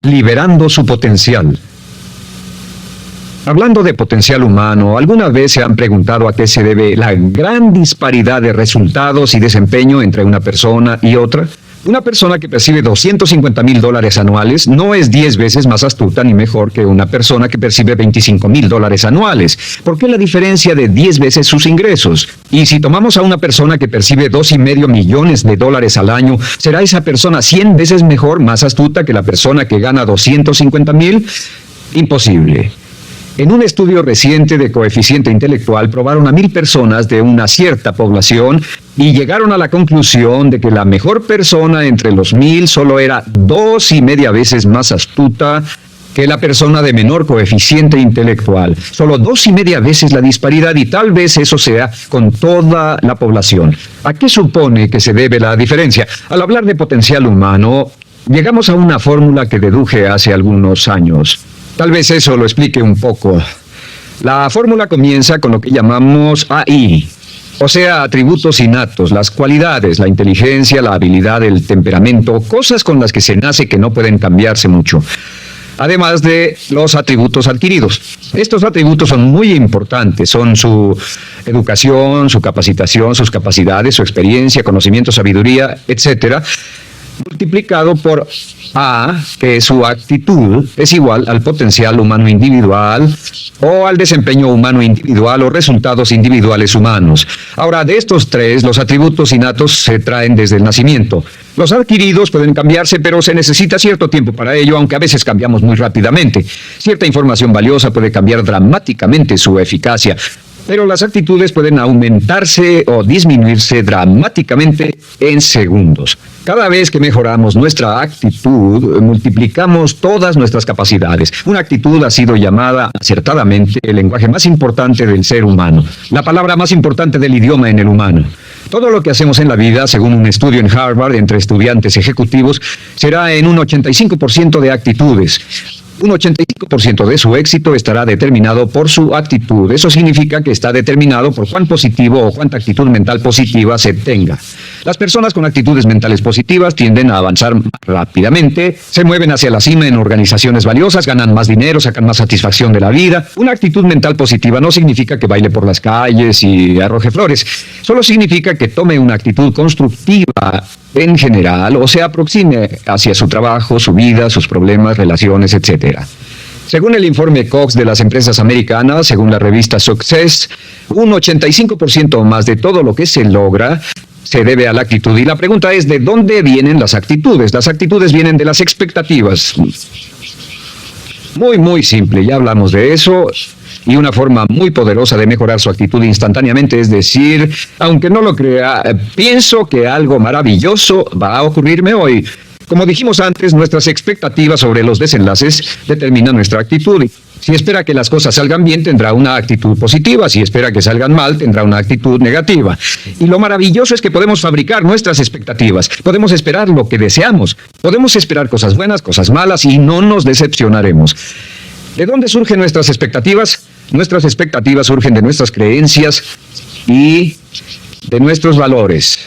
liberando su potencial. Hablando de potencial humano, ¿alguna vez se han preguntado a qué se debe la gran disparidad de resultados y desempeño entre una persona y otra? Una persona que percibe $250,000 anuales no es 10 veces más astuta ni mejor que una persona que percibe $25,000 anuales. ¿Por qué la diferencia de 10 veces sus ingresos? Y si tomamos a una persona que percibe $2,5 millones al año, ¿será esa persona 100 veces mejor, más astuta que la persona que gana $250,000? Imposible. En un estudio reciente de coeficiente intelectual probaron a 1,000 personas de una cierta población y llegaron a la conclusión de que la mejor persona entre los 1,000 solo era 2,5 veces más astuta que la persona de menor coeficiente intelectual. Solo 2,5 veces la disparidad, y tal vez eso sea con toda la población. ¿A qué supone que se debe la diferencia? Al hablar de potencial humano, llegamos a una fórmula que deduje hace algunos años. Tal vez eso lo explique un poco. La fórmula comienza con lo que llamamos AI, o sea, atributos innatos, las cualidades, la inteligencia, la habilidad, el temperamento, cosas con las que se nace que no pueden cambiarse mucho. Además de los atributos adquiridos. Estos atributos son muy importantes, son su educación, su capacitación, sus capacidades, su experiencia, conocimiento, sabiduría, etcétera, multiplicado por A, que es su actitud, es igual al potencial humano individual o al desempeño humano individual o resultados individuales humanos. Ahora, de estos tres, los atributos innatos se traen desde el nacimiento. Los adquiridos pueden cambiarse, pero se necesita cierto tiempo para ello, aunque a veces cambiamos muy rápidamente. Cierta información valiosa puede cambiar dramáticamente su eficacia, pero las actitudes pueden aumentarse o disminuirse dramáticamente en segundos. Cada vez que mejoramos nuestra actitud, multiplicamos todas nuestras capacidades. Una actitud ha sido llamada acertadamente el lenguaje más importante del ser humano, la palabra más importante del idioma en el humano. Todo lo que hacemos en la vida, según un estudio en Harvard entre estudiantes ejecutivos, será en un 85% de actitudes. Un 85% de su éxito estará determinado por su actitud. Eso significa que está determinado por cuán positivo o cuánta actitud mental positiva se tenga. Las personas con actitudes mentales positivas tienden a avanzar más rápidamente, se mueven hacia la cima en organizaciones valiosas, ganan más dinero, sacan más satisfacción de la vida. Una actitud mental positiva no significa que baile por las calles y arroje flores. Solo significa que tome una actitud constructiva en general o se aproxime hacia su trabajo, su vida, sus problemas, relaciones, etc. Según el informe Cox de las empresas americanas, según la revista Success, un 85% más de todo lo que se logra se debe a la actitud. Y la pregunta es, ¿de dónde vienen las actitudes? Las actitudes vienen de las expectativas. Muy simple, ya hablamos de eso. Y una forma muy poderosa de mejorar su actitud instantáneamente es decir, aunque no lo crea, pienso que algo maravilloso va a ocurrirme hoy. Como dijimos antes, nuestras expectativas sobre los desenlaces determinan nuestra actitud. Si espera que las cosas salgan bien, tendrá una actitud positiva. Si espera que salgan mal, tendrá una actitud negativa. Y lo maravilloso es que podemos fabricar nuestras expectativas. Podemos esperar lo que deseamos. Podemos esperar cosas buenas, cosas malas, y no nos decepcionaremos. ¿De dónde surgen nuestras expectativas? Nuestras expectativas surgen de nuestras creencias y de nuestros valores.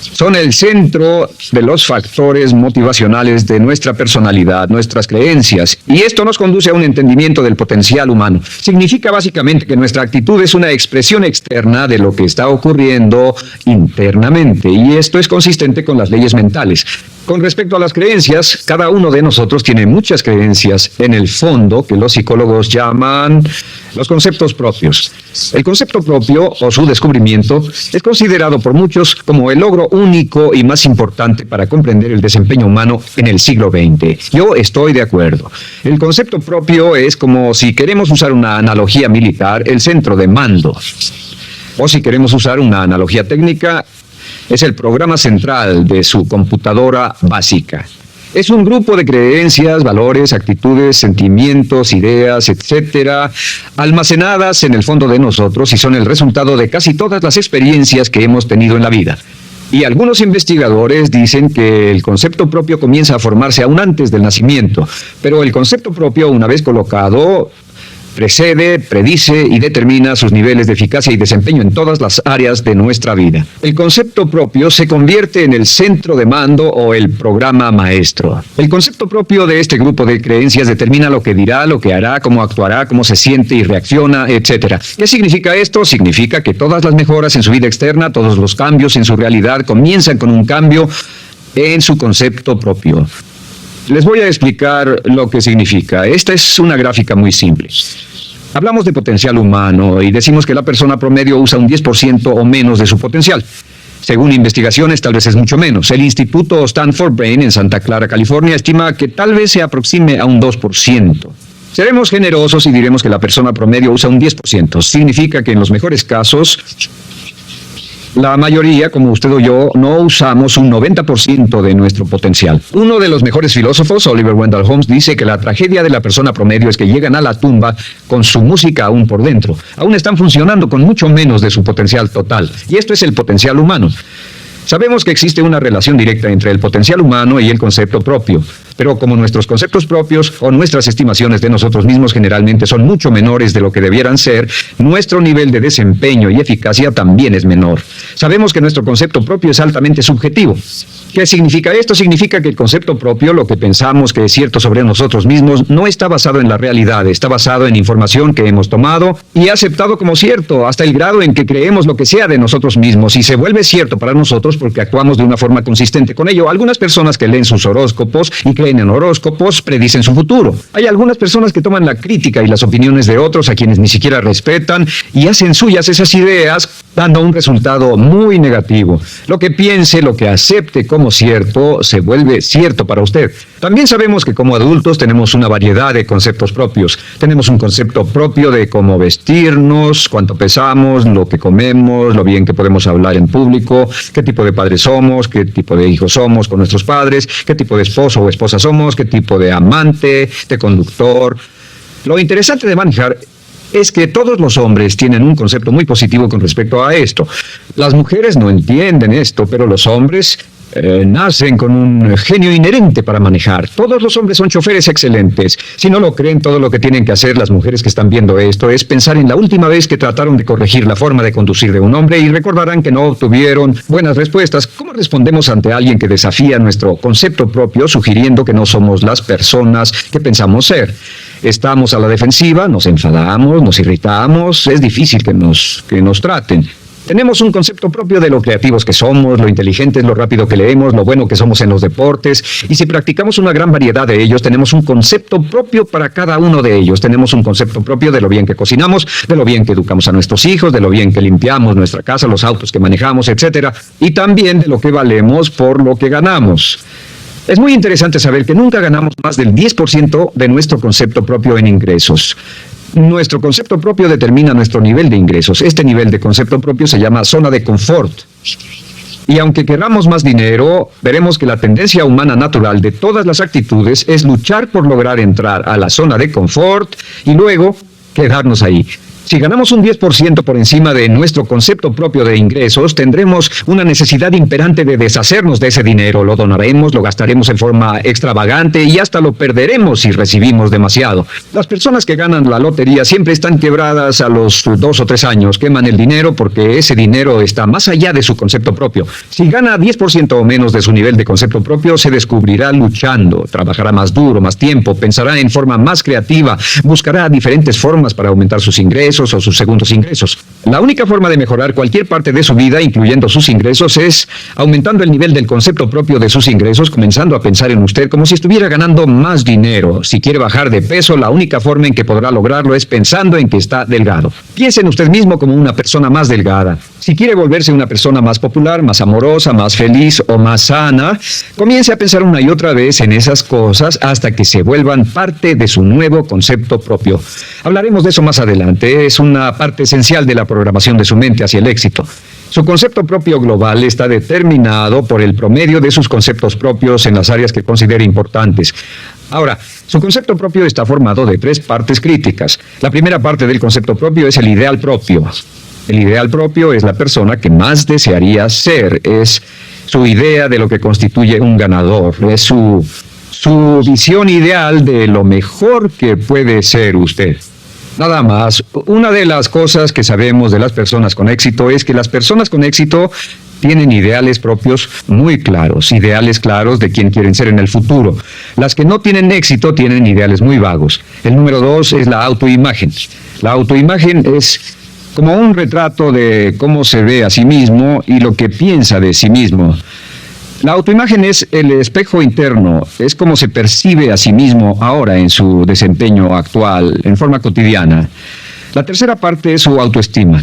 Son el centro de los factores motivacionales de nuestra personalidad, nuestras creencias. Y esto nos conduce a un entendimiento del potencial humano. Significa básicamente que nuestra actitud es una expresión externa de lo que está ocurriendo internamente. Y esto es consistente con las leyes mentales. Con respecto a las creencias, cada uno de nosotros tiene muchas creencias en el fondo que los psicólogos llaman los conceptos propios. El concepto propio o su descubrimiento es considerado por muchos como el logro único y más importante para comprender el desempeño humano en el siglo XX. Yo estoy de acuerdo. El concepto propio es como si queremos usar una analogía militar, el centro de mando. O si queremos usar una analogía técnica, es el programa central de su computadora básica. Es un grupo de creencias, valores, actitudes, sentimientos, ideas, etcétera, almacenadas en el fondo de nosotros y son el resultado de casi todas las experiencias que hemos tenido en la vida. Y algunos investigadores dicen que el concepto propio comienza a formarse aún antes del nacimiento, pero el concepto propio, una vez colocado, Precede, predice y determina sus niveles de eficacia y desempeño en todas las áreas de nuestra vida. El concepto propio se convierte en el centro de mando o el programa maestro. El concepto propio de este grupo de creencias determina lo que dirá, lo que hará, cómo actuará, cómo se siente y reacciona, etc. ¿Qué significa esto? Significa que todas las mejoras en su vida externa, todos los cambios en su realidad comienzan con un cambio en su concepto propio. Les voy a explicar lo que significa. Esta es una gráfica muy simple. Hablamos de potencial humano y decimos que la persona promedio usa un 10% o menos de su potencial. Según investigaciones, tal vez es mucho menos. El Instituto Stanford Brain en Santa Clara, California, estima que tal vez se aproxime a un 2%. Seremos generosos y diremos que la persona promedio usa un 10%. Significa que en los mejores casos, la mayoría, como usted o yo, no usamos un 90% de nuestro potencial. Uno de los mejores filósofos, Oliver Wendell Holmes, dice que la tragedia de la persona promedio es que llegan a la tumba con su música aún por dentro. Aún están funcionando con mucho menos de su potencial total. Y esto es el potencial humano. Sabemos que existe una relación directa entre el potencial humano y el concepto propio, pero como nuestros conceptos propios o nuestras estimaciones de nosotros mismos generalmente son mucho menores de lo que debieran ser, nuestro nivel de desempeño y eficacia también es menor. Sabemos que nuestro concepto propio es altamente subjetivo. ¿Qué significa esto? Significa que el concepto propio, lo que pensamos que es cierto sobre nosotros mismos, no está basado en la realidad, está basado en información que hemos tomado y aceptado como cierto, hasta el grado en que creemos lo que sea de nosotros mismos y se vuelve cierto para nosotros porque actuamos de una forma consistente con ello. Algunas personas que leen sus horóscopos y creen en horóscopos predicen su futuro. Hay algunas personas que toman la crítica y las opiniones de otros a quienes ni siquiera respetan y hacen suyas esas ideas, dando un resultado muy negativo. Lo que piense, lo que acepte como cierto, se vuelve cierto para usted. También sabemos que como adultos tenemos una variedad de conceptos propios. Tenemos un concepto propio de cómo vestirnos, cuánto pesamos, lo que comemos, lo bien que podemos hablar en público, qué tipo de padres somos, qué tipo de hijos somos con nuestros padres, qué tipo de esposo o esposa somos, qué tipo de amante, de conductor. Lo interesante de manejar es que todos los hombres tienen un concepto muy positivo con respecto a esto. Las mujeres no entienden esto, pero los hombres nacen con un genio inherente para manejar. Todos los hombres son choferes excelentes. Si no lo creen, todo lo que tienen que hacer las mujeres que están viendo esto es pensar en la última vez que trataron de corregir la forma de conducir de un hombre y recordarán que no obtuvieron buenas respuestas. ¿Cómo respondemos ante alguien que desafía nuestro concepto propio, sugiriendo que no somos las personas que pensamos ser? Estamos a la defensiva, nos enfadamos, nos irritamos, es difícil que nos traten. Tenemos un concepto propio de lo creativos que somos, lo inteligentes, lo rápido que leemos, lo bueno que somos en los deportes, y si practicamos una gran variedad de ellos, tenemos un concepto propio para cada uno de ellos. Tenemos un concepto propio de lo bien que cocinamos, de lo bien que educamos a nuestros hijos, de lo bien que limpiamos nuestra casa, los autos que manejamos, etc. Y también de lo que valemos por lo que ganamos. Es muy interesante saber que nunca ganamos más del 10% de nuestro concepto propio en ingresos. Nuestro concepto propio determina nuestro nivel de ingresos. Este nivel de concepto propio se llama zona de confort. Y aunque queramos más dinero, veremos que la tendencia humana natural de todas las actitudes es luchar por lograr entrar a la zona de confort y luego quedarnos ahí. Si ganamos un 10% por encima de nuestro concepto propio de ingresos, tendremos una necesidad imperante de deshacernos de ese dinero. Lo donaremos, lo gastaremos en forma extravagante y hasta lo perderemos si recibimos demasiado. Las personas que ganan la lotería siempre están quebradas a los 2 o 3 años. Queman el dinero porque ese dinero está más allá de su concepto propio. Si gana 10% o menos de su nivel de concepto propio, se descubrirá luchando, trabajará más duro, más tiempo, pensará en forma más creativa, buscará diferentes formas para aumentar sus ingresos o sus segundos ingresos. La única forma de mejorar cualquier parte de su vida, incluyendo sus ingresos, es aumentando el nivel del concepto propio de sus ingresos, comenzando a pensar en usted como si estuviera ganando más dinero. Si quiere bajar de peso, la única forma en que podrá lograrlo es pensando en que está delgado. Piense en usted mismo como una persona más delgada. Si quiere volverse una persona más popular, más amorosa, más feliz o más sana, comience a pensar una y otra vez en esas cosas hasta que se vuelvan parte de su nuevo concepto propio. Hablaremos de eso más adelante. Es una parte esencial de la programación de su mente hacia el éxito. Su concepto propio global está determinado por el promedio de sus conceptos propios en las áreas que considere importantes. Ahora, su concepto propio está formado de 3 partes críticas. La primera parte del concepto propio es el ideal propio. El ideal propio es la persona que más desearía ser. Es su idea de lo que constituye un ganador. Es su visión ideal de lo mejor que puede ser usted. Nada más. Una de las cosas que sabemos de las personas con éxito es que las personas con éxito tienen ideales propios muy claros, ideales claros de quién quieren ser en el futuro. Las que no tienen éxito tienen ideales muy vagos. El número 2 es la autoimagen. La autoimagen es como un retrato de cómo se ve a sí mismo y lo que piensa de sí mismo. La autoimagen es el espejo interno, es como se percibe a sí mismo ahora en su desempeño actual, en forma cotidiana. La tercera parte es su autoestima.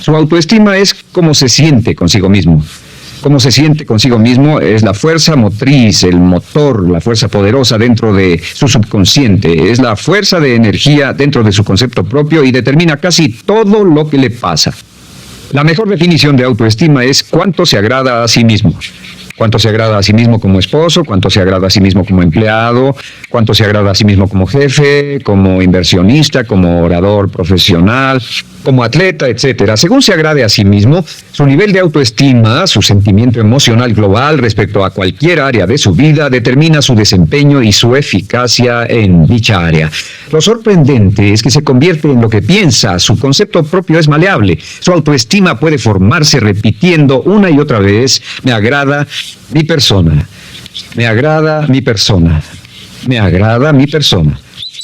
Su autoestima es cómo se siente consigo mismo. Cómo se siente consigo mismo es la fuerza motriz, el motor, la fuerza poderosa dentro de su subconsciente. Es la fuerza de energía dentro de su concepto propio y determina casi todo lo que le pasa. La mejor definición de autoestima es cuánto se agrada a sí mismo. Cuánto se agrada a sí mismo como esposo, cuánto se agrada a sí mismo como empleado, cuánto se agrada a sí mismo como jefe, como inversionista, como orador profesional, como atleta, etcétera. Según se agrade a sí mismo, su nivel de autoestima, su sentimiento emocional global respecto a cualquier área de su vida, determina su desempeño y su eficacia en dicha área. Lo sorprendente es que se convierte en lo que piensa, su concepto propio es maleable, su autoestima puede formarse repitiendo una y otra vez, me agrada mi persona, me agrada mi persona, me agrada mi persona.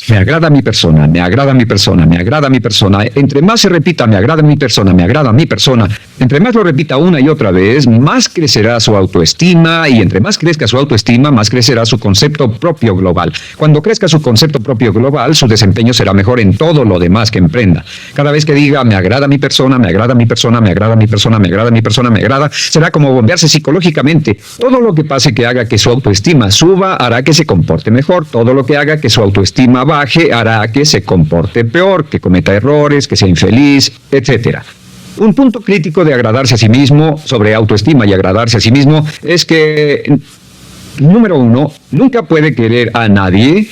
Me agrada mi persona, me agrada mi persona, me agrada mi persona. Entre más se repita, me agrada mi persona, me agrada mi persona. Entre más lo repita una y otra vez, más crecerá su autoestima y entre más crezca su autoestima, más crecerá su concepto propio global. Cuando crezca su concepto propio global, su desempeño será mejor en todo lo demás que emprenda. Cada vez que diga, me agrada mi persona, me agrada mi persona, me agrada mi persona, me agrada mi persona, me agrada, será como bombearse psicológicamente. Todo lo que pase que haga que su autoestima suba, hará que se comporte mejor. Todo lo que haga que su autoestima baje, hará que se comporte peor, que cometa errores, que sea infeliz, etc. Un punto crítico de agradarse a sí mismo, sobre autoestima y agradarse a sí mismo, es que, número 1, nunca puede querer a nadie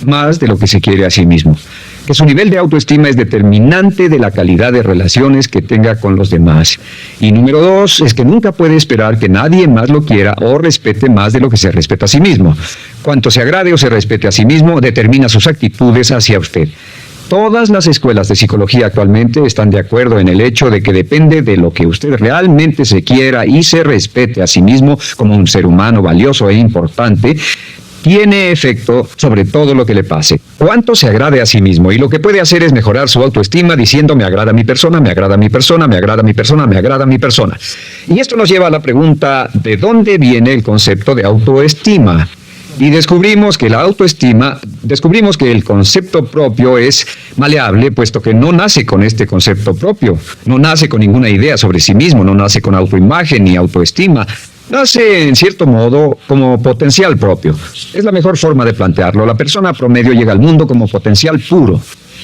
más de lo que se quiere a sí mismo. Que su nivel de autoestima es determinante de la calidad de relaciones que tenga con los demás. Y número 2, es que nunca puede esperar que nadie más lo quiera o respete más de lo que se respeta a sí mismo. Cuanto se agrade o se respete a sí mismo, determina sus actitudes hacia usted. Todas las escuelas de psicología actualmente están de acuerdo en el hecho de que depende de lo que usted realmente se quiera y se respete a sí mismo como un ser humano valioso e importante, tiene efecto sobre todo lo que le pase. Cuánto se agrade a sí mismo y lo que puede hacer es mejorar su autoestima diciendo me agrada mi persona, me agrada mi persona, me agrada mi persona, me agrada mi persona. Y esto nos lleva a la pregunta, ¿de dónde viene el concepto de autoestima? Y descubrimos que el concepto propio es maleable, puesto que no nace con este concepto propio, no nace con ninguna idea sobre sí mismo, no nace con autoimagen ni autoestima. Nace, en cierto modo, como potencial propio. Es la mejor forma de plantearlo. La persona promedio llega al mundo como potencial puro.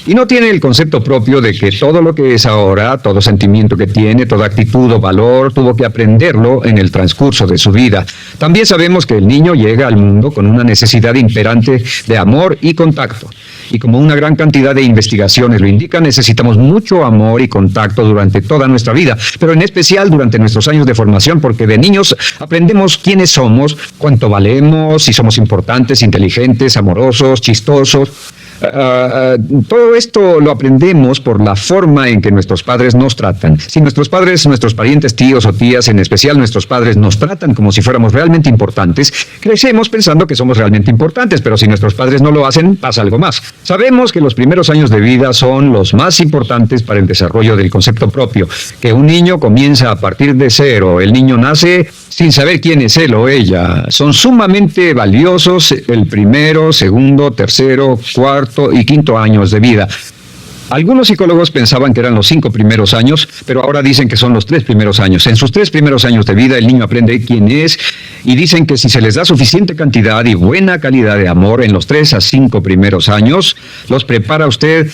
Y no tiene el concepto propio de que todo lo que es ahora, todo sentimiento que tiene, toda actitud o valor, tuvo que aprenderlo en el transcurso de su vida. También sabemos que el niño llega al mundo con una necesidad imperante de amor y contacto. Y como una gran cantidad de investigaciones lo indican, necesitamos mucho amor y contacto durante toda nuestra vida, pero en especial durante nuestros años de formación, porque de niños aprendemos quiénes somos, cuánto valemos, si somos importantes, inteligentes, amorosos, chistosos. Todo esto lo aprendemos por la forma en que nuestros padres nos tratan. Si nuestros padres, nuestros parientes, tíos o tías, en especial nuestros padres, nos tratan como si fuéramos realmente importantes, crecemos pensando que somos realmente importantes, pero si nuestros padres no lo hacen, pasa algo más. Sabemos que los primeros años de vida son los más importantes para el desarrollo del concepto propio, que un niño comienza a partir de cero. El niño nace sin saber quién es él o ella. Son sumamente valiosos el primero, segundo, tercero, cuarto y quinto años de vida. Algunos psicólogos pensaban que eran los 5 primeros años, pero ahora dicen que son los 3 primeros años. En sus 3 primeros años de vida el niño aprende quién es y dicen que si se les da suficiente cantidad y buena calidad de amor en los 3 a 5 primeros años, los prepara usted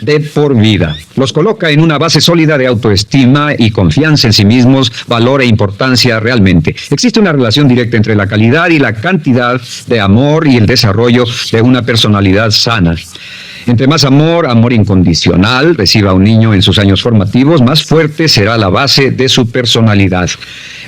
de por vida. Los coloca en una base sólida de autoestima y confianza en sí mismos, valor e importancia realmente. Existe una relación directa entre la calidad y la cantidad de amor y el desarrollo de una personalidad sana. Entre más amor, amor incondicional, reciba un niño en sus años formativos, más fuerte será la base de su personalidad.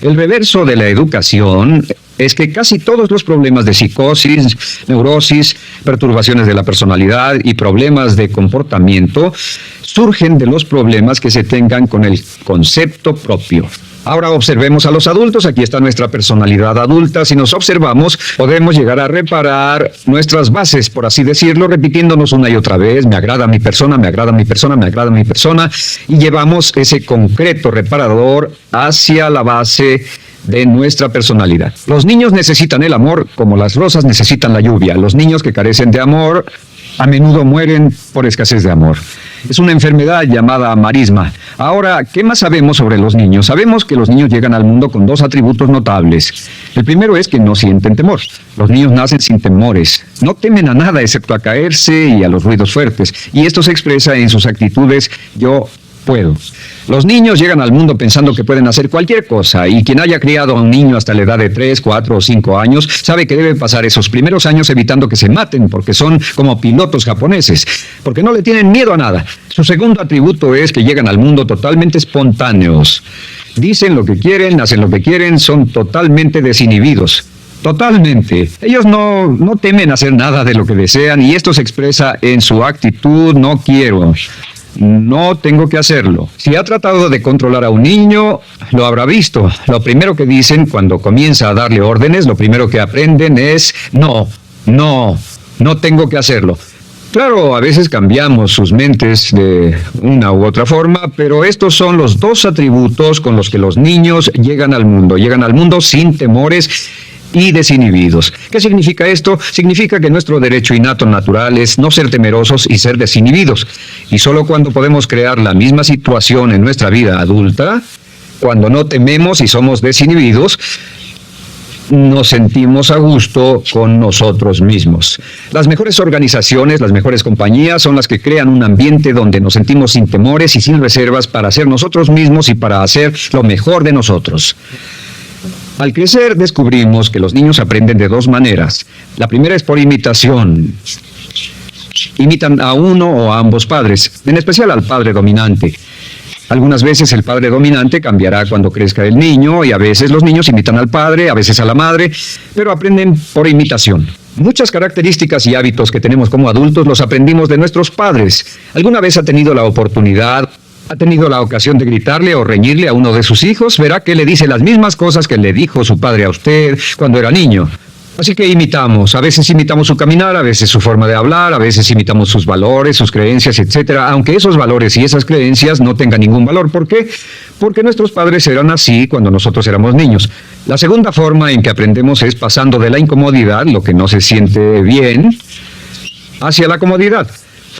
El reverso de la educación es que casi todos los problemas de psicosis, neurosis, perturbaciones de la personalidad y problemas de comportamiento surgen de los problemas que se tengan con el concepto propio. Ahora observemos a los adultos, aquí está nuestra personalidad adulta. Si nos observamos, podemos llegar a reparar nuestras bases, por así decirlo, repitiéndonos una y otra vez, me agrada mi persona, me agrada mi persona, me agrada mi persona, y llevamos ese concreto reparador hacia la base de nuestra personalidad. Los niños necesitan el amor como las rosas necesitan la lluvia. Los niños que carecen de amor a menudo mueren por escasez de amor. Es una enfermedad llamada marisma. Ahora, ¿qué más sabemos sobre los niños? Sabemos que los niños llegan al mundo con dos atributos notables. El primero es que no sienten temor. Los niños nacen sin temores. No temen a nada excepto a caerse y a los ruidos fuertes. Y esto se expresa en sus actitudes yo puedo. Los niños llegan al mundo pensando que pueden hacer cualquier cosa, y quien haya criado a un niño hasta la edad de 3, 4 o 5 años sabe que debe pasar esos primeros años evitando que se maten, porque son como pilotos japoneses, porque no le tienen miedo a nada. Su segundo atributo es que llegan al mundo totalmente espontáneos. Dicen lo que quieren, hacen lo que quieren, son totalmente desinhibidos. Totalmente. Ellos no temen hacer nada de lo que desean, y esto se expresa en su actitud no quiero. No tengo que hacerlo. Si ha tratado de controlar a un niño, lo habrá visto. Lo primero que dicen cuando comienza a darle órdenes, lo primero que aprenden es no tengo que hacerlo. Claro, a veces cambiamos sus mentes de una u otra forma, pero estos son los dos atributos con los que los niños llegan al mundo. Llegan al mundo sin temores y desinhibidos. ¿Qué significa esto? Significa que nuestro derecho innato natural es no ser temerosos y ser desinhibidos. Y solo cuando podemos crear la misma situación en nuestra vida adulta, cuando no tememos y somos desinhibidos, nos sentimos a gusto con nosotros mismos. Las mejores organizaciones, las mejores compañías son las que crean un ambiente donde nos sentimos sin temores y sin reservas para ser nosotros mismos y para hacer lo mejor de nosotros. Al crecer descubrimos que los niños aprenden de dos maneras. La primera es por imitación. Imitan a uno o a ambos padres, en especial al padre dominante. Algunas veces el padre dominante cambiará cuando crezca el niño, y a veces los niños imitan al padre, a veces a la madre, pero aprenden por imitación. Muchas características y hábitos que tenemos como adultos los aprendimos de nuestros padres. ¿Alguna vez ha tenido la ocasión de gritarle o reñirle a uno de sus hijos? Verá que le dice las mismas cosas que le dijo su padre a usted cuando era niño. Así que imitamos. A veces imitamos su caminar, a veces su forma de hablar, a veces imitamos sus valores, sus creencias, etcétera, aunque esos valores y esas creencias no tengan ningún valor. ¿Por qué? Porque nuestros padres eran así cuando nosotros éramos niños. La segunda forma en que aprendemos es pasando de la incomodidad, lo que no se siente bien, hacia la comodidad.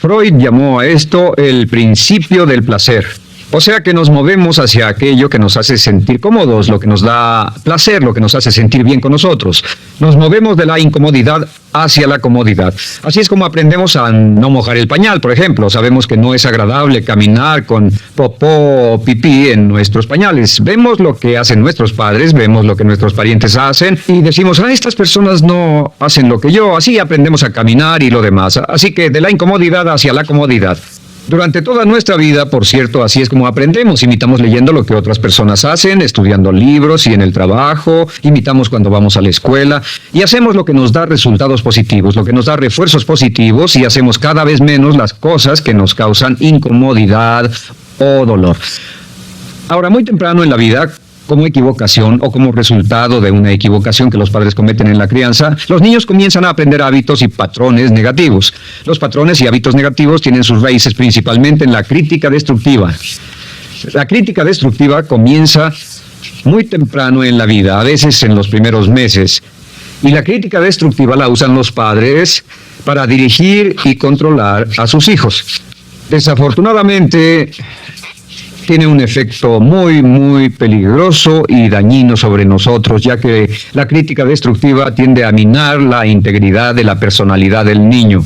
Freud llamó a esto el principio del placer. O sea que nos movemos hacia aquello que nos hace sentir cómodos, lo que nos da placer, lo que nos hace sentir bien con nosotros. Nos movemos de la incomodidad hacia la comodidad. Así es como aprendemos a no mojar el pañal, por ejemplo. Sabemos que no es agradable caminar con popó o pipí en nuestros pañales. Vemos lo que hacen nuestros padres, vemos lo que nuestros parientes hacen y decimos, estas personas no hacen lo que yo. Así aprendemos a caminar y lo demás. Así que de la incomodidad hacia la comodidad. Durante toda nuestra vida, por cierto, así es como aprendemos. Imitamos leyendo lo que otras personas hacen, estudiando libros y en el trabajo, imitamos cuando vamos a la escuela y hacemos lo que nos da resultados positivos, lo que nos da refuerzos positivos, y hacemos cada vez menos las cosas que nos causan incomodidad o dolor. Ahora, muy temprano en la vida, como equivocación o como resultado de una equivocación que los padres cometen en la crianza, los niños comienzan a aprender hábitos y patrones negativos. Los patrones y hábitos negativos tienen sus raíces principalmente en la crítica destructiva. La crítica destructiva comienza muy temprano en la vida, a veces en los primeros meses. Y la crítica destructiva la usan los padres para dirigir y controlar a sus hijos. Desafortunadamente, tiene un efecto muy peligroso y dañino sobre nosotros, ya que la crítica destructiva tiende a minar la integridad de la personalidad del niño.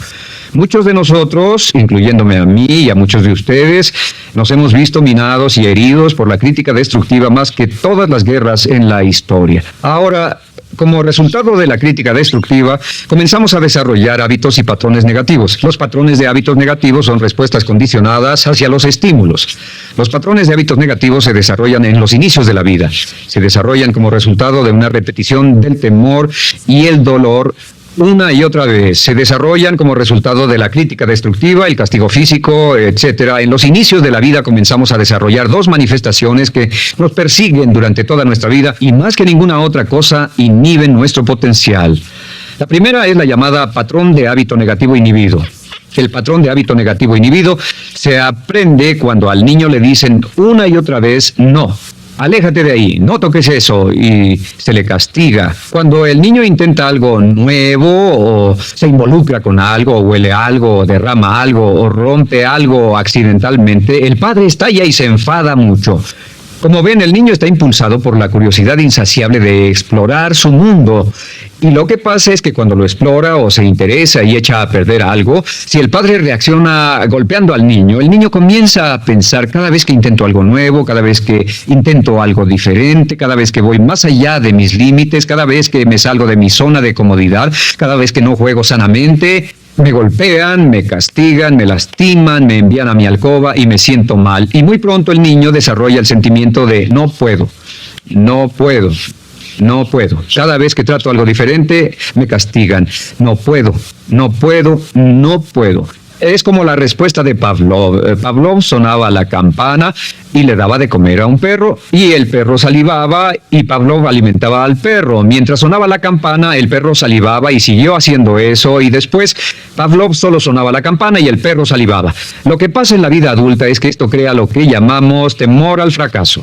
Muchos de nosotros, incluyéndome a mí y a muchos de ustedes, nos hemos visto minados y heridos por la crítica destructiva más que todas las guerras en la historia. Ahora, Como resultado de la crítica destructiva, comenzamos a desarrollar hábitos y patrones negativos. Los patrones de hábitos negativos son respuestas condicionadas hacia los estímulos. Los patrones de hábitos negativos se desarrollan en los inicios de la vida. Se desarrollan como resultado de una repetición del temor y el dolor una y otra vez. Se desarrollan como resultado de la crítica destructiva, el castigo físico, etcétera. En los inicios de la vida comenzamos a desarrollar dos manifestaciones que nos persiguen durante toda nuestra vida y más que ninguna otra cosa inhiben nuestro potencial. La primera es la llamada patrón de hábito negativo inhibido. El patrón de hábito negativo inhibido se aprende cuando al niño le dicen una y otra vez no. Aléjate de ahí, no toques eso, y se le castiga. Cuando el niño intenta algo nuevo o se involucra con algo, o huele algo, o derrama algo, o rompe algo accidentalmente, el padre estalla y se enfada mucho. Como ven, el niño está impulsado por la curiosidad insaciable de explorar su mundo. Y lo que pasa es que cuando lo explora o se interesa y echa a perder algo, si el padre reacciona golpeando al niño, el niño comienza a pensar cada vez que intento algo nuevo, cada vez que intento algo diferente, cada vez que voy más allá de mis límites, cada vez que me salgo de mi zona de comodidad, cada vez que no juego sanamente, me golpean, me castigan, me lastiman, me envían a mi alcoba y me siento mal. Y muy pronto el niño desarrolla el sentimiento de no puedo, no puedo. No puedo. Cada vez que trato algo diferente, me castigan. No puedo, no puedo, no puedo. Es como la respuesta de Pavlov. Pavlov sonaba la campana y le daba de comer a un perro, y el perro salivaba y Pavlov alimentaba al perro. Mientras sonaba la campana, el perro salivaba y siguió haciendo eso, y después Pavlov solo sonaba la campana y el perro salivaba. Lo que pasa en la vida adulta es que esto crea lo que llamamos temor al fracaso.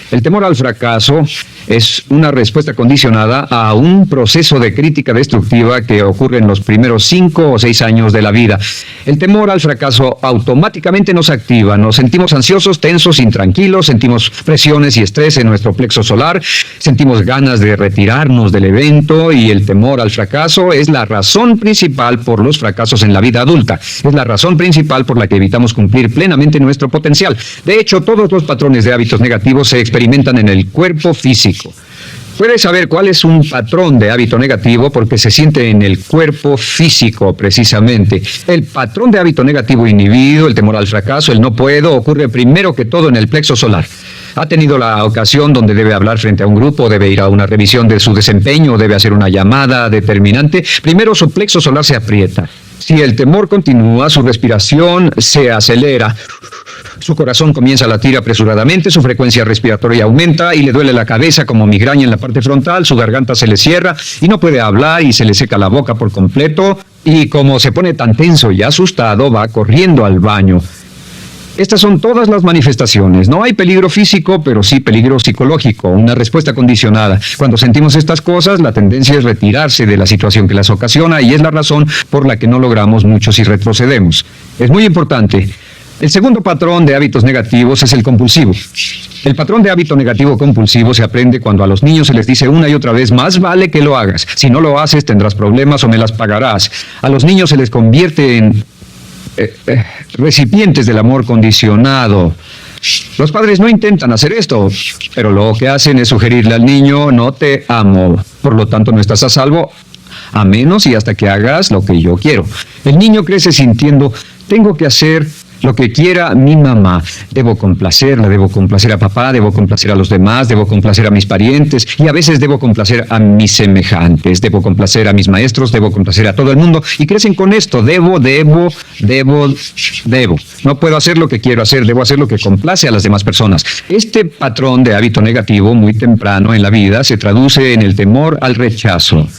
El temor al fracaso es una respuesta condicionada a un proceso de crítica destructiva que ocurre en los primeros 5 o 6 años de la vida. El temor al fracaso automáticamente nos activa, nos sentimos ansiosos, tensos, intranquilos, sentimos presiones y estrés en nuestro plexo solar, sentimos ganas de retirarnos del evento, y el temor al fracaso es la razón principal por los fracasos en la vida adulta. Es la razón principal por la que evitamos cumplir plenamente nuestro potencial. De hecho, todos los patrones de hábitos negativos se experimentan en el cuerpo físico. Puedes saber cuál es un patrón de hábito negativo porque se siente en el cuerpo físico, precisamente. El patrón de hábito negativo inhibido, el temor al fracaso, el no puedo, ocurre primero que todo en el plexo solar. ¿Ha tenido la ocasión donde debe hablar frente a un grupo, debe ir a una revisión de su desempeño, debe hacer una llamada determinante? Primero su plexo solar se aprieta. Si el temor continúa, su respiración se acelera. Su corazón comienza a latir apresuradamente, su frecuencia respiratoria aumenta y le duele la cabeza como migraña en la parte frontal, su garganta se le cierra y no puede hablar y se le seca la boca por completo, y como se pone tan tenso y asustado, va corriendo al baño. Estas son todas las manifestaciones. No hay peligro físico, pero sí peligro psicológico, una respuesta condicionada. Cuando sentimos estas cosas, la tendencia es retirarse de la situación que las ocasiona, y es la razón por la que no logramos mucho si retrocedemos. Es muy importante. El segundo patrón de hábitos negativos es el compulsivo. El patrón de hábito negativo compulsivo se aprende cuando a los niños se les dice una y otra vez: más vale que lo hagas. Si no lo haces, tendrás problemas o me las pagarás. A los niños se les convierte en recipientes del amor condicionado. Los padres no intentan hacer esto, pero lo que hacen es sugerirle al niño: no te amo, por lo tanto no estás a salvo, a menos y hasta que hagas lo que yo quiero. El niño crece sintiendo: tengo que hacer lo que quiera mi mamá. Debo complacerla, debo complacer a papá, debo complacer a los demás, debo complacer a mis parientes, y a veces debo complacer a mis semejantes, debo complacer a mis maestros, debo complacer a todo el mundo, y crecen con esto: debo. No puedo hacer lo que quiero hacer, debo hacer lo que complace a las demás personas. Este patrón de hábito negativo muy temprano en la vida se traduce en el temor al rechazo.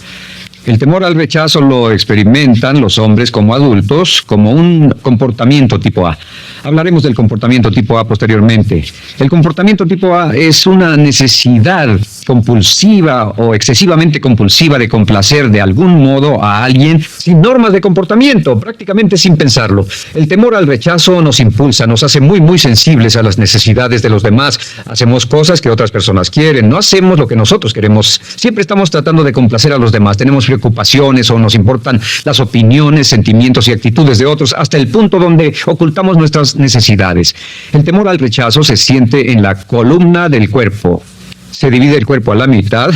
El temor al rechazo lo experimentan los hombres como adultos como un comportamiento tipo A. Hablaremos del comportamiento tipo A posteriormente. El comportamiento tipo A es una necesidad compulsiva o excesivamente compulsiva de complacer de algún modo a alguien sin normas de comportamiento, prácticamente sin pensarlo. El temor al rechazo nos impulsa, nos hace muy sensibles a las necesidades de los demás. Hacemos cosas que otras personas quieren, no hacemos lo que nosotros queremos. Siempre estamos tratando de complacer a los demás, tenemos preocupaciones o nos importan las opiniones, sentimientos y actitudes de otros hasta el punto donde ocultamos nuestras necesidades. El temor al rechazo se siente en la columna del cuerpo. Se divide el cuerpo a la mitad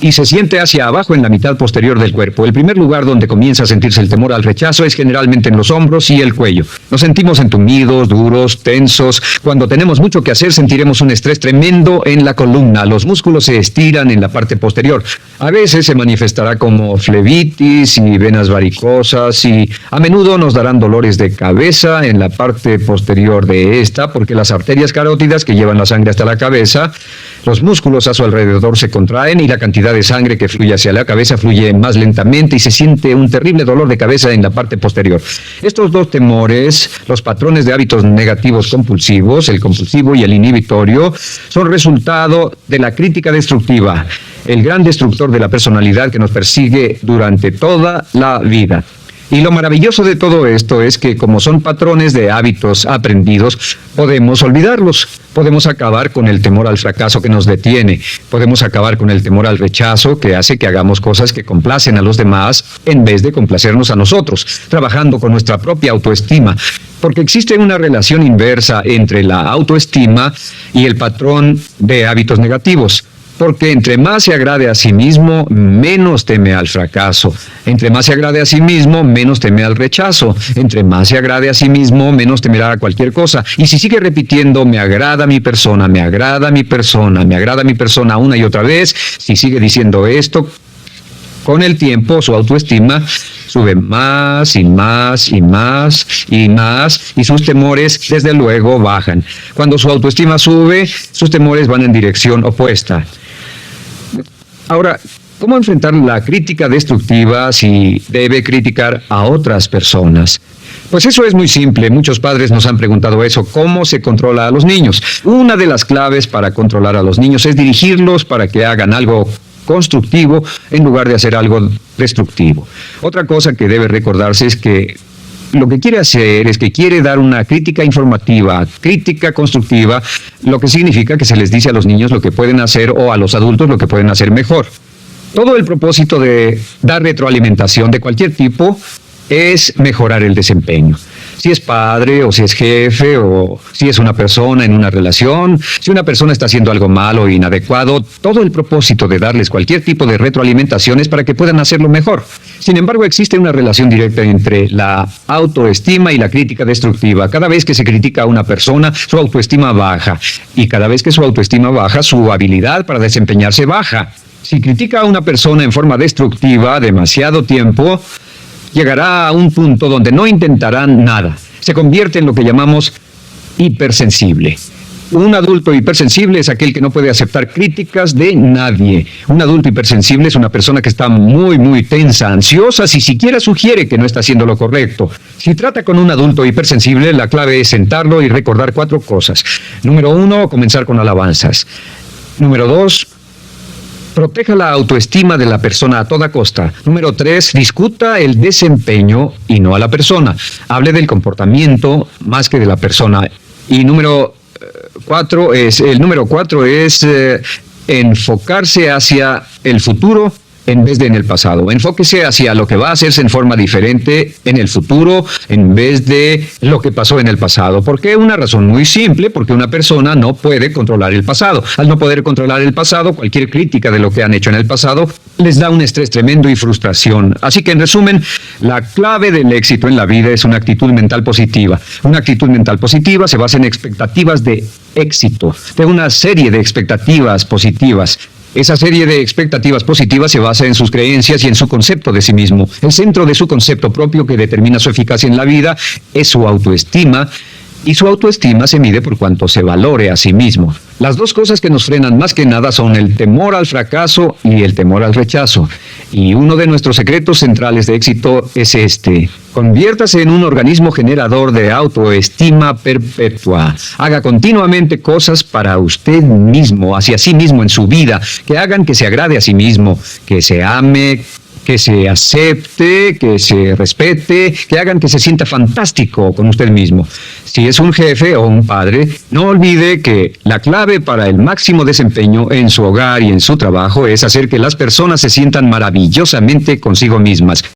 y se siente hacia abajo en la mitad posterior del cuerpo. El primer lugar donde comienza a sentirse el temor al rechazo es generalmente en los hombros y el cuello. Nos sentimos entumidos, duros, tensos. Cuando tenemos mucho que hacer, sentiremos un estrés tremendo en la columna. Los músculos se estiran en la parte posterior. A veces se manifestará como flebitis y venas varicosas, y a menudo nos darán dolores de cabeza en la parte posterior de esta, porque las arterias carótidas que llevan la sangre hasta la cabeza, los músculos a su alrededor se contraen y la cantidad de sangre que fluye hacia la cabeza fluye más lentamente y se siente un terrible dolor de cabeza en la parte posterior. Estos dos temores, los patrones de hábitos negativos compulsivos, el compulsivo y el inhibitorio, son resultado de la crítica destructiva, el gran destructor de la personalidad que nos persigue durante toda la vida. Y lo maravilloso de todo esto es que, como son patrones de hábitos aprendidos, podemos olvidarlos. Podemos acabar con el temor al fracaso que nos detiene. Podemos acabar con el temor al rechazo que hace que hagamos cosas que complacen a los demás en vez de complacernos a nosotros, trabajando con nuestra propia autoestima. Porque existe una relación inversa entre la autoestima y el patrón de hábitos negativos. Porque entre más se agrade a sí mismo, menos teme al fracaso. Entre más se agrade a sí mismo, menos teme al rechazo. Entre más se agrade a sí mismo, menos temerá a cualquier cosa. Y si sigue repitiendo, me agrada mi persona, me agrada mi persona, me agrada mi persona una y otra vez, si sigue diciendo esto, con el tiempo su autoestima sube más y más y más y más, y sus temores desde luego bajan. Cuando su autoestima sube, sus temores van en dirección opuesta. Ahora, ¿cómo enfrentar la crítica destructiva si debe criticar a otras personas? Pues eso es muy simple. Muchos padres nos han preguntado eso. ¿Cómo se controla a los niños? Una de las claves para controlar a los niños es dirigirlos para que hagan algo constructivo en lugar de hacer algo destructivo. Otra cosa que debe recordarse es que lo que quiere hacer es que quiere dar una crítica informativa, crítica constructiva, lo que significa que se les dice a los niños lo que pueden hacer o a los adultos lo que pueden hacer mejor. Todo el propósito de dar retroalimentación de cualquier tipo es mejorar el desempeño. Si es padre o si es jefe o si es una persona en una relación, si una persona está haciendo algo malo o inadecuado, todo el propósito de darles cualquier tipo de retroalimentación es para que puedan hacerlo mejor. Sin embargo, existe una relación directa entre la autoestima y la crítica destructiva. Cada vez que se critica a una persona, su autoestima baja. Y cada vez que su autoestima baja, su habilidad para desempeñarse baja. Si critica a una persona en forma destructiva demasiado tiempo, llegará a un punto donde no intentarán nada. Se convierte en lo que llamamos hipersensible. Un adulto hipersensible es aquel que no puede aceptar críticas de nadie. Un adulto hipersensible es una persona que está muy tensa, ansiosa, si siquiera sugiere que no está haciendo lo correcto. Si trata con un adulto hipersensible, la clave es sentarlo y recordar 4 cosas. Número 1, comenzar con alabanzas. Número 2, proteja la autoestima de la persona a toda costa. Número 3, discuta el desempeño y no a la persona. Hable del comportamiento más que de la persona. Y número 4 es enfocarse hacia el futuro en vez de en el pasado. Enfóquese hacia lo que va a hacerse en forma diferente en el futuro en vez de lo que pasó en el pasado. ¿Por qué? Una razón muy simple, porque una persona no puede controlar el pasado. Al no poder controlar el pasado, cualquier crítica de lo que han hecho en el pasado les da un estrés tremendo y frustración. Así que, en resumen, la clave del éxito en la vida es una actitud mental positiva. Una actitud mental positiva se basa en expectativas de éxito, de una serie de expectativas positivas. Esa serie de expectativas positivas se basa en sus creencias y en su concepto de sí mismo. El centro de su concepto propio que determina su eficacia en la vida es su autoestima, y su autoestima se mide por cuanto se valore a sí mismo. Las dos cosas que nos frenan más que nada son el temor al fracaso y el temor al rechazo. Y uno de nuestros secretos centrales de éxito es este: conviértase en un organismo generador de autoestima perpetua. Haga continuamente cosas para usted mismo, hacia sí mismo en su vida, que hagan que se agrade a sí mismo, que se ame, que se acepte, que se respete, que hagan que se sienta fantástico con usted mismo. Si es un jefe o un padre, no olvide que la clave para el máximo desempeño en su hogar y en su trabajo es hacer que las personas se sientan maravillosamente consigo mismas.